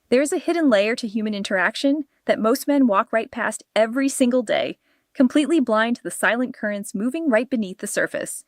There is a hidden layer to human interaction that most men walk right past every single day, completely blind to the silent currents moving right beneath the surface.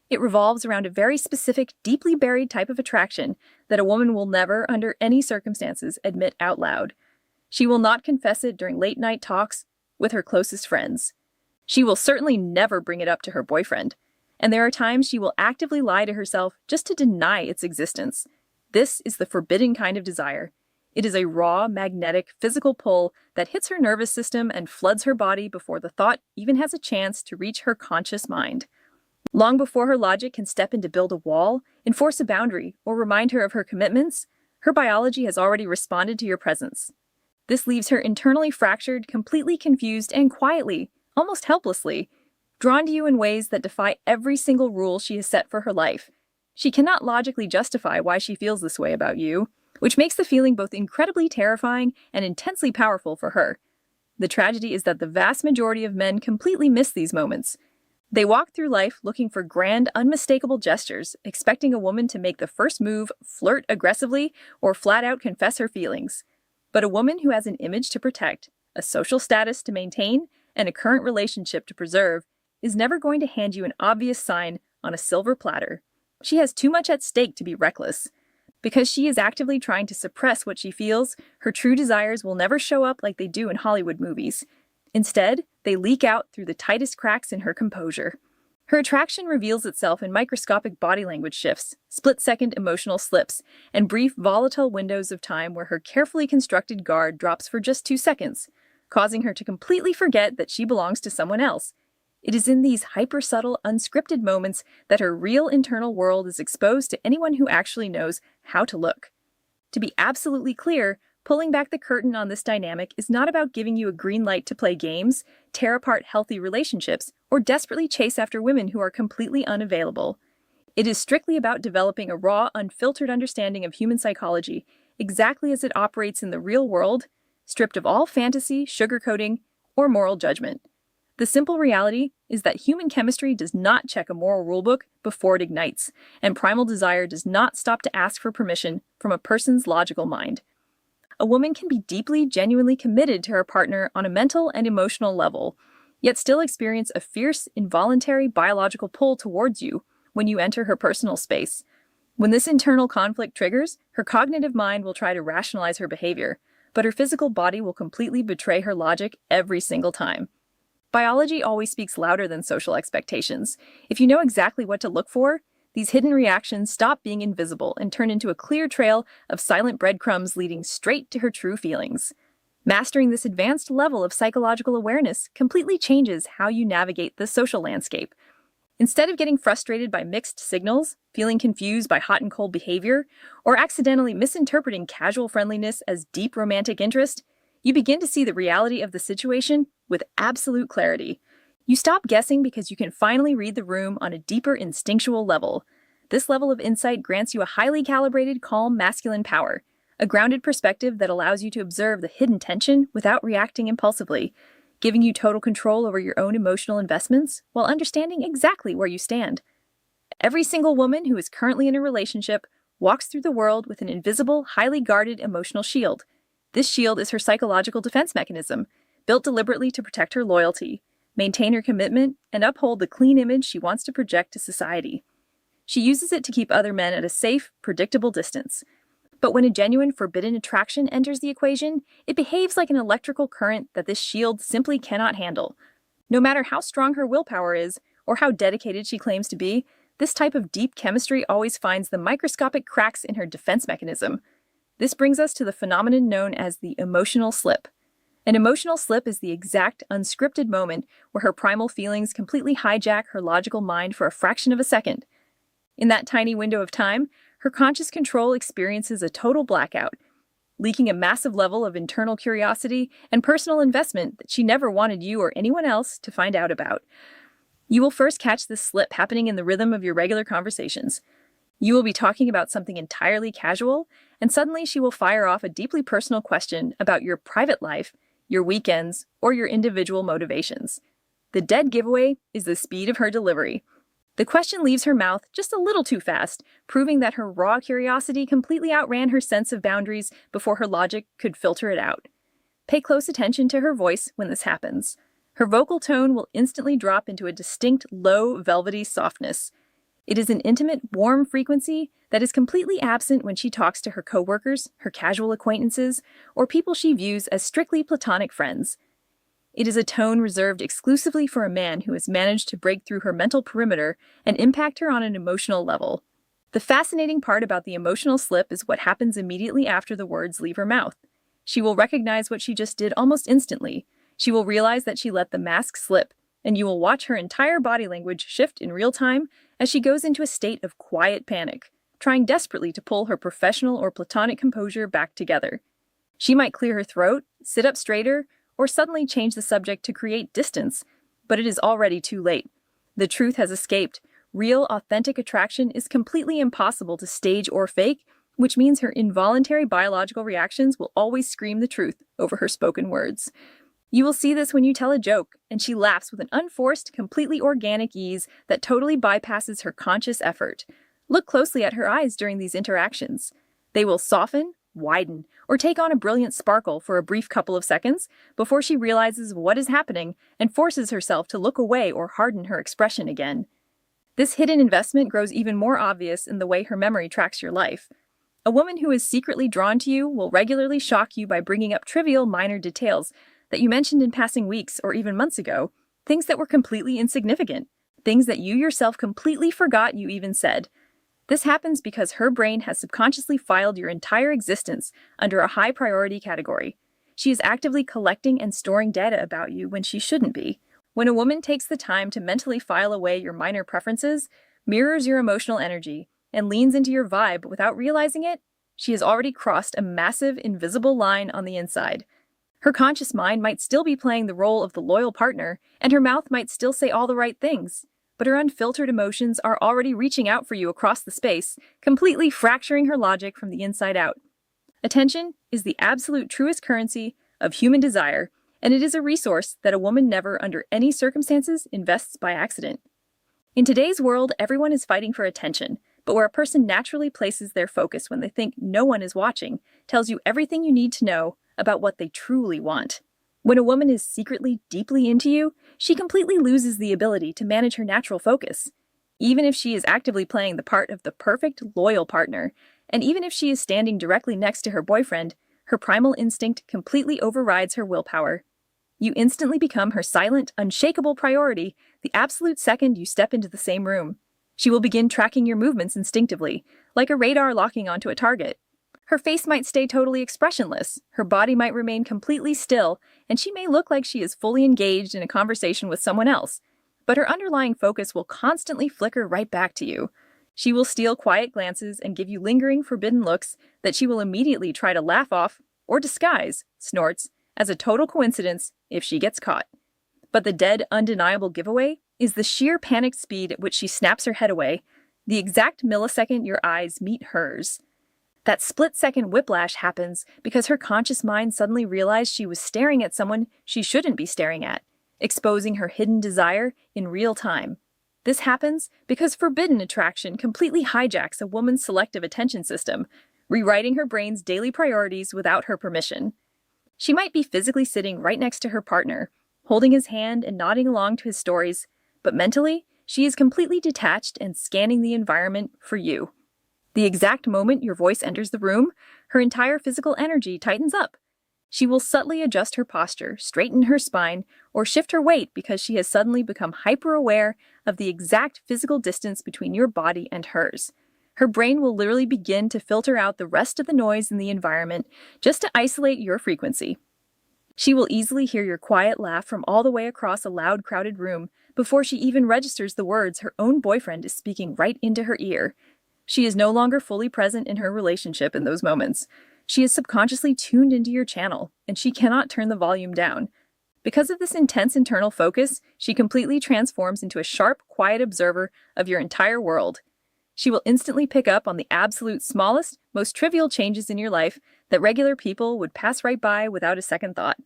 It revolves around a very specific, deeply buried type of attraction that a woman will never, under any circumstances, admit out loud. She will not confess it during late-night talks with her closest friends. She will certainly never bring it up to her boyfriend. And there are times she will actively lie to herself just to deny its existence. This is the forbidden kind of desire. It is a raw, magnetic, physical pull that hits her nervous system and floods her body before the thought even has a chance to reach her conscious mind. Long before her logic can step in to build a wall, enforce a boundary, or remind her of her commitments, her biology has already responded to your presence. This leaves her internally fractured, completely confused, and quietly, almost helplessly, drawn to you in ways that defy every single rule she has set for her life. She cannot logically justify why she feels this way about you, which makes the feeling both incredibly terrifying and intensely powerful for her. The tragedy is that the vast majority of men completely miss these moments. They walk through life looking for grand, unmistakable gestures, expecting a woman to make the first move, flirt aggressively, or flat out confess her feelings. But a woman who has an image to protect, a social status to maintain, and a current relationship to preserve is never going to hand you an obvious sign on a silver platter. She has too much at stake to be reckless. Because she is actively trying to suppress what she feels, her true desires will never show up like they do in Hollywood movies. Instead, they leak out through the tightest cracks in her composure. Her attraction reveals itself in microscopic body language shifts, split-second emotional slips, and brief, volatile windows of time where her carefully constructed guard drops for just 2 seconds, causing her to completely forget that she belongs to someone else. It is in these hyper-subtle, unscripted moments that her real internal world is exposed to anyone who actually knows how to look. To be absolutely clear, pulling back the curtain on this dynamic is not about giving you a green light to play games, tear apart healthy relationships, or desperately chase after women who are completely unavailable. It is strictly about developing a raw, unfiltered understanding of human psychology, exactly as it operates in the real world, stripped of all fantasy, sugarcoating, or moral judgment. The simple reality is that human chemistry does not check a moral rulebook before it ignites, and primal desire does not stop to ask for permission from a person's logical mind. A woman can be deeply, genuinely committed to her partner on a mental and emotional level, yet still experience a fierce, involuntary biological pull towards you when you enter her personal space. When this internal conflict triggers, her cognitive mind will try to rationalize her behavior, but her physical body will completely betray her logic every single time. Biology always speaks louder than social expectations. If you know exactly what to look for, these hidden reactions stop being invisible and turn into a clear trail of silent breadcrumbs leading straight to her true feelings. Mastering this advanced level of psychological awareness completely changes how you navigate the social landscape. Instead of getting frustrated by mixed signals, feeling confused by hot and cold behavior, or accidentally misinterpreting casual friendliness as deep romantic interest, you begin to see the reality of the situation with absolute clarity. You stop guessing because you can finally read the room on a deeper instinctual level. This level of insight grants you a highly calibrated, calm, masculine power, a grounded perspective that allows you to observe the hidden tension without reacting impulsively, giving you total control over your own emotional investments while understanding exactly where you stand. Every single woman who is currently in a relationship walks through the world with an invisible, highly guarded emotional shield. This shield is her psychological defense mechanism, built deliberately to protect her loyalty, maintain her commitment, and uphold the clean image she wants to project to society. She uses it to keep other men at a safe, predictable distance. But when a genuine forbidden attraction enters the equation, it behaves like an electrical current that this shield simply cannot handle. No matter how strong her willpower is, or how dedicated she claims to be, this type of deep chemistry always finds the microscopic cracks in her defense mechanism. This brings us to the phenomenon known as the emotional slip. An emotional slip is the exact, unscripted moment where her primal feelings completely hijack her logical mind for a fraction of a second. In that tiny window of time, her conscious control experiences a total blackout, leaking a massive level of internal curiosity and personal investment that she never wanted you or anyone else to find out about. You will first catch this slip happening in the rhythm of your regular conversations. You will be talking about something entirely casual, and suddenly she will fire off a deeply personal question about your private life, your weekends, or your individual motivations. The dead giveaway is the speed of her delivery. The question leaves her mouth just a little too fast, proving that her raw curiosity completely outran her sense of boundaries before her logic could filter it out. Pay close attention to her voice when this happens. Her vocal tone will instantly drop into a distinct, low, velvety softness. It is an intimate, warm frequency that is completely absent when she talks to her coworkers, her casual acquaintances, or people she views as strictly platonic friends. It is a tone reserved exclusively for a man who has managed to break through her mental perimeter and impact her on an emotional level. The fascinating part about the emotional slip is what happens immediately after the words leave her mouth. She will recognize what she just did almost instantly. She will realize that she let the mask slip, and you will watch her entire body language shift in real time as she goes into a state of quiet panic, trying desperately to pull her professional or platonic composure back together. She might clear her throat, sit up straighter, or suddenly change the subject to create distance, but it is already too late. The truth has escaped. Real, authentic attraction is completely impossible to stage or fake, which means her involuntary biological reactions will always scream the truth over her spoken words. You will see this when you tell a joke, and she laughs with an unforced, completely organic ease that totally bypasses her conscious effort. Look closely at her eyes during these interactions. They will soften, widen, or take on a brilliant sparkle for a brief couple of seconds before she realizes what is happening and forces herself to look away or harden her expression again. This hidden investment grows even more obvious in the way her memory tracks your life. A woman who is secretly drawn to you will regularly shock you by bringing up trivial, minor details that you mentioned in passing weeks or even months ago, things that were completely insignificant, things that you yourself completely forgot you even said. This happens because her brain has subconsciously filed your entire existence under a high priority category. She is actively collecting and storing data about you when she shouldn't be. When a woman takes the time to mentally file away your minor preferences, mirrors your emotional energy, and leans into your vibe without realizing it, she has already crossed a massive, invisible line on the inside. Her conscious mind might still be playing the role of the loyal partner, and her mouth might still say all the right things, but her unfiltered emotions are already reaching out for you across the space, completely fracturing her logic from the inside out. Attention is the absolute truest currency of human desire, and it is a resource that a woman never, under any circumstances, invests by accident. In today's world, everyone is fighting for attention, but where a person naturally places their focus when they think no one is watching tells you everything you need to know about what they truly want. When a woman is secretly deeply into you, she completely loses the ability to manage her natural focus. Even if she is actively playing the part of the perfect, loyal partner, and even if she is standing directly next to her boyfriend, her primal instinct completely overrides her willpower. You instantly become her silent, unshakable priority the absolute second you step into the same room. She will begin tracking your movements instinctively, like a radar locking onto a target. Her face might stay totally expressionless, her body might remain completely still, and she may look like she is fully engaged in a conversation with someone else, but her underlying focus will constantly flicker right back to you. She will steal quiet glances and give you lingering, forbidden looks that she will immediately try to laugh off or disguise, snorts, as a total coincidence if she gets caught. But the dead, undeniable giveaway is the sheer panicked speed at which she snaps her head away, the exact millisecond your eyes meet hers. That split-second whiplash happens because her conscious mind suddenly realized she was staring at someone she shouldn't be staring at, exposing her hidden desire in real time. This happens because forbidden attraction completely hijacks a woman's selective attention system, rewriting her brain's daily priorities without her permission. She might be physically sitting right next to her partner, holding his hand and nodding along to his stories, but mentally, she is completely detached and scanning the environment for you. The exact moment your voice enters the room, her entire physical energy tightens up. She will subtly adjust her posture, straighten her spine, or shift her weight because she has suddenly become hyper-aware of the exact physical distance between your body and hers. Her brain will literally begin to filter out the rest of the noise in the environment just to isolate your frequency. She will easily hear your quiet laugh from all the way across a loud, crowded room before she even registers the words her own boyfriend is speaking right into her ear. She is no longer fully present in her relationship in those moments. She is subconsciously tuned into your channel, and she cannot turn the volume down. Because of this intense internal focus, she completely transforms into a sharp, quiet observer of your entire world. She will instantly pick up on the absolute smallest, most trivial changes in your life that regular people would pass right by without a second thought.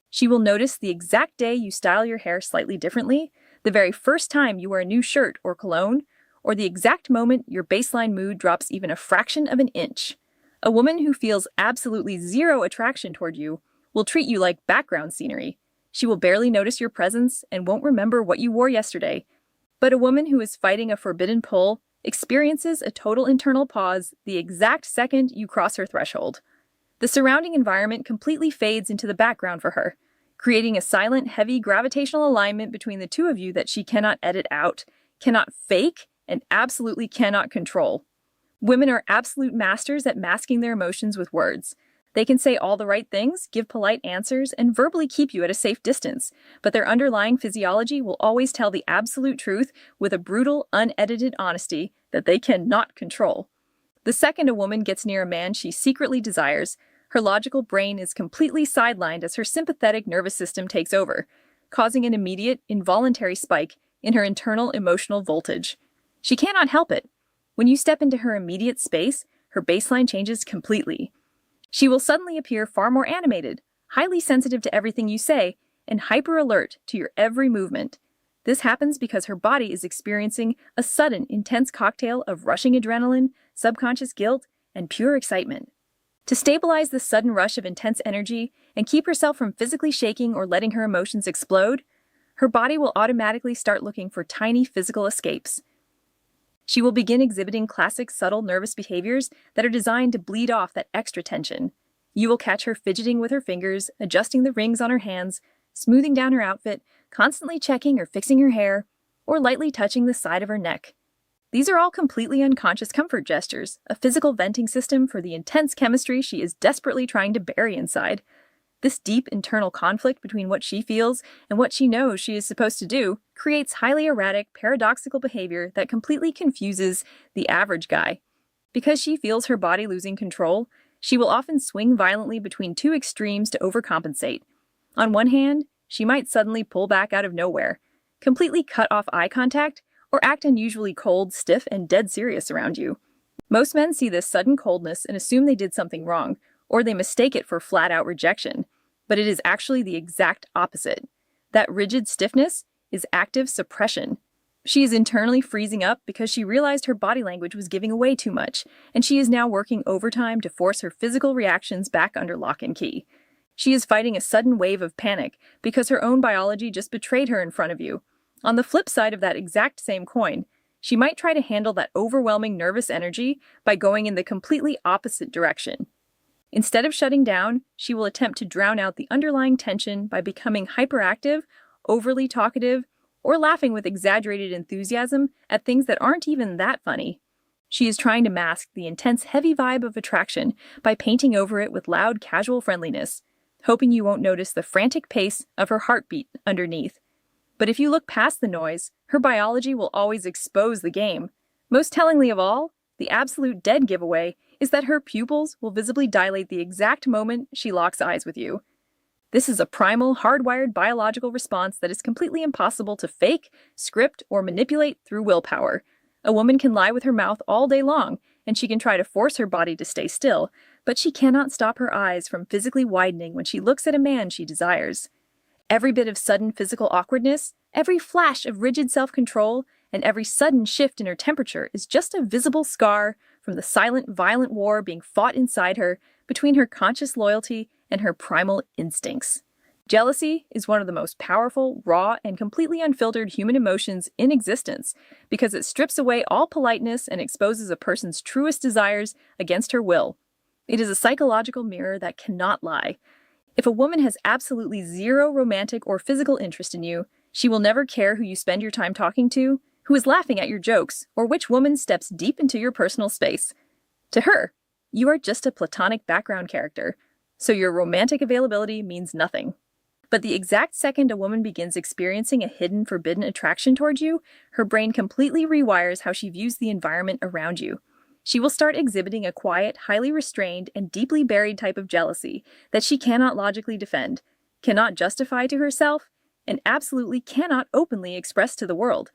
She will notice the exact day you style your hair slightly differently, the very first time you wear a new shirt or cologne, or the exact moment your baseline mood drops even a fraction of an inch. A woman who feels absolutely zero attraction toward you will treat you like background scenery. She will barely notice your presence and won't remember what you wore yesterday. But a woman who is fighting a forbidden pull experiences a total internal pause the exact second you cross her threshold. The surrounding environment completely fades into the background for her, creating a silent, heavy gravitational alignment between the two of you that she cannot edit out, cannot fake, and absolutely cannot control. Women are absolute masters at masking their emotions with words. They can say all the right things, give polite answers, and verbally keep you at a safe distance, but their underlying physiology will always tell the absolute truth with a brutal, unedited honesty that they cannot control. The second a woman gets near a man she secretly desires, her logical brain is completely sidelined as her sympathetic nervous system takes over, causing an immediate, involuntary spike in her internal emotional voltage. She cannot help it. When you step into her immediate space, her baseline changes completely. She will suddenly appear far more animated, highly sensitive to everything you say, and hyper-alert to your every movement. This happens because her body is experiencing a sudden, intense cocktail of rushing adrenaline, subconscious guilt, and pure excitement. To stabilize this sudden rush of intense energy and keep herself from physically shaking or letting her emotions explode, her body will automatically start looking for tiny physical escapes. She will begin exhibiting classic subtle nervous behaviors that are designed to bleed off that extra tension. You will catch her fidgeting with her fingers, adjusting the rings on her hands, smoothing down her outfit, constantly checking or fixing her hair, or lightly touching the side of her neck. These are all completely unconscious comfort gestures, a physical venting system for the intense chemistry she is desperately trying to bury inside. This deep internal conflict between what she feels and what she knows she is supposed to do creates highly erratic, paradoxical behavior that completely confuses the average guy. Because she feels her body losing control, she will often swing violently between two extremes to overcompensate. On one hand, she might suddenly pull back out of nowhere, completely cut off eye contact, or act unusually cold, stiff, and dead serious around you. Most men see this sudden coldness and assume they did something wrong, or they mistake it for flat-out rejection. But it is actually the exact opposite. That rigid stiffness is active suppression. She is internally freezing up because she realized her body language was giving away too much, and she is now working overtime to force her physical reactions back under lock and key. She is fighting a sudden wave of panic because her own biology just betrayed her in front of you. On the flip side of that exact same coin, she might try to handle that overwhelming nervous energy by going in the completely opposite direction. Instead of shutting down, she will attempt to drown out the underlying tension by becoming hyperactive, overly talkative, or laughing with exaggerated enthusiasm at things that aren't even that funny. She is trying to mask the intense, heavy vibe of attraction by painting over it with loud, casual friendliness, hoping you won't notice the frantic pace of her heartbeat underneath. But if you look past the noise, her biology will always expose the game. Most tellingly of all, the absolute dead giveaway is that her pupils will visibly dilate the exact moment she locks eyes with you. This is a primal, hardwired biological response that is completely impossible to fake, script, or manipulate through willpower. A woman can lie with her mouth all day long, and she can try to force her body to stay still, but she cannot stop her eyes from physically widening when she looks at a man she desires. Every bit of sudden physical awkwardness, every flash of rigid self-control, and every sudden shift in her temperature is just a visible scar from the silent, violent war being fought inside her between her conscious loyalty and her primal instincts. Jealousy is one of the most powerful, raw, and completely unfiltered human emotions in existence because it strips away all politeness and exposes a person's truest desires against her will. It is a psychological mirror that cannot lie. If a woman has absolutely zero romantic or physical interest in you, she will never care who you spend your time talking to, who is laughing at your jokes, or which woman steps deep into your personal space. To her, you are just a platonic background character, so your romantic availability means nothing. But the exact second a woman begins experiencing a hidden, forbidden attraction toward you, her brain completely rewires how she views the environment around you. She will start exhibiting a quiet, highly restrained, and deeply buried type of jealousy that she cannot logically defend, cannot justify to herself, and absolutely cannot openly express to the world.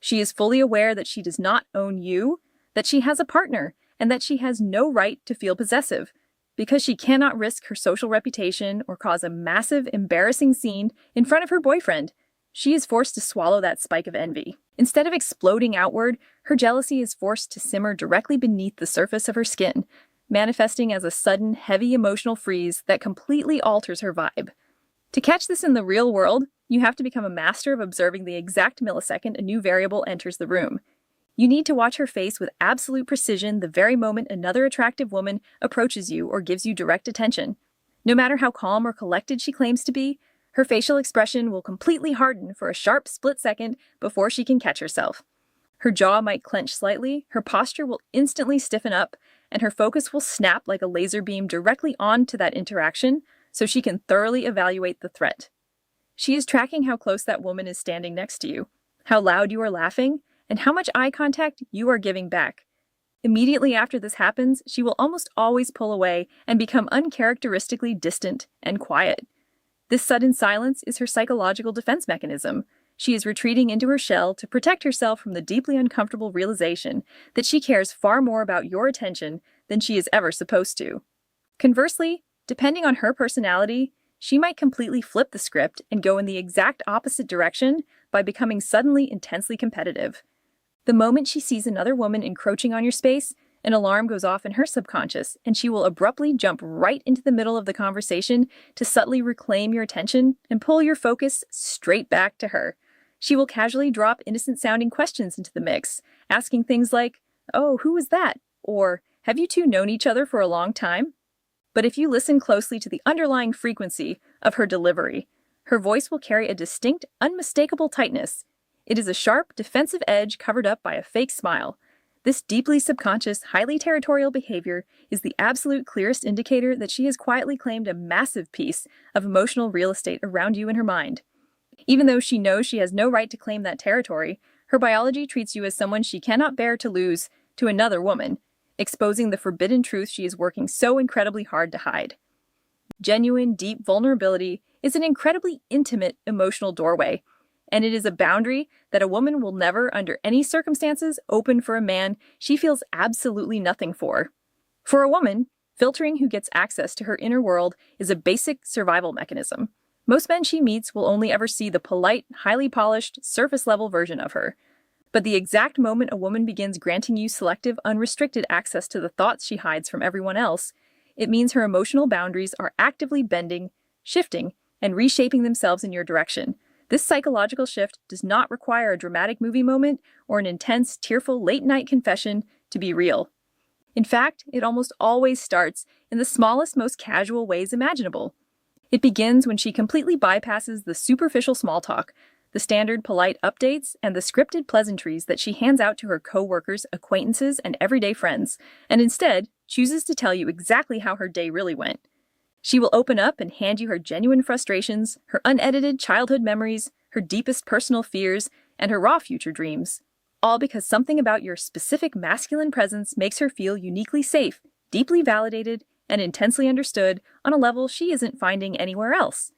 She is fully aware that she does not own you, that she has a partner, and that she has no right to feel possessive. Because she cannot risk her social reputation or cause a massive, embarrassing scene in front of her boyfriend, she is forced to swallow that spike of envy. Instead of exploding outward, her jealousy is forced to simmer directly beneath the surface of her skin, manifesting as a sudden, heavy emotional freeze that completely alters her vibe. To catch this in the real world, you have to become a master of observing the exact millisecond a new variable enters the room. You need to watch her face with absolute precision the very moment another attractive woman approaches you or gives you direct attention. No matter how calm or collected she claims to be, her facial expression will completely harden for a sharp split second before she can catch herself. Her jaw might clench slightly, her posture will instantly stiffen up, and her focus will snap like a laser beam directly onto that interaction so she can thoroughly evaluate the threat. She is tracking how close that woman is standing next to you, how loud you are laughing, and how much eye contact you are giving back. Immediately after this happens, she will almost always pull away and become uncharacteristically distant and quiet. This sudden silence is her psychological defense mechanism. She is retreating into her shell to protect herself from the deeply uncomfortable realization that she cares far more about your attention than she is ever supposed to. Conversely, depending on her personality, she might completely flip the script and go in the exact opposite direction by becoming suddenly intensely competitive. The moment she sees another woman encroaching on your space, an alarm goes off in her subconscious, and she will abruptly jump right into the middle of the conversation to subtly reclaim your attention and pull your focus straight back to her. She will casually drop innocent-sounding questions into the mix, asking things like, "Oh, who was that?" or "Have you two known each other for a long time?" But if you listen closely to the underlying frequency of her delivery, her voice will carry a distinct, unmistakable tightness. It is a sharp, defensive edge covered up by a fake smile. This deeply subconscious, highly territorial behavior is the absolute clearest indicator that she has quietly claimed a massive piece of emotional real estate around you in her mind. Even though she knows she has no right to claim that territory, her biology treats you as someone she cannot bear to lose to another woman, exposing the forbidden truth she is working so incredibly hard to hide. Genuine, deep vulnerability is an incredibly intimate emotional doorway, and it is a boundary that a woman will never, under any circumstances, open for a man she feels absolutely nothing for. For a woman, filtering who gets access to her inner world is a basic survival mechanism. Most men she meets will only ever see the polite, highly polished, surface-level version of her. But the exact moment a woman begins granting you selective, unrestricted access to the thoughts she hides from everyone else, it means her emotional boundaries are actively bending, shifting, and reshaping themselves in your direction. This psychological shift does not require a dramatic movie moment or an intense, tearful late-night confession to be real. In fact, it almost always starts in the smallest, most casual ways imaginable. It begins when she completely bypasses the superficial small talk, the standard polite updates, and the scripted pleasantries that she hands out to her coworkers, acquaintances, and everyday friends, and instead chooses to tell you exactly how her day really went. She will open up and hand you her genuine frustrations, her unedited childhood memories, her deepest personal fears, and her raw future dreams. All because something about your specific masculine presence makes her feel uniquely safe, deeply validated, and intensely understood on a level she isn't finding anywhere else.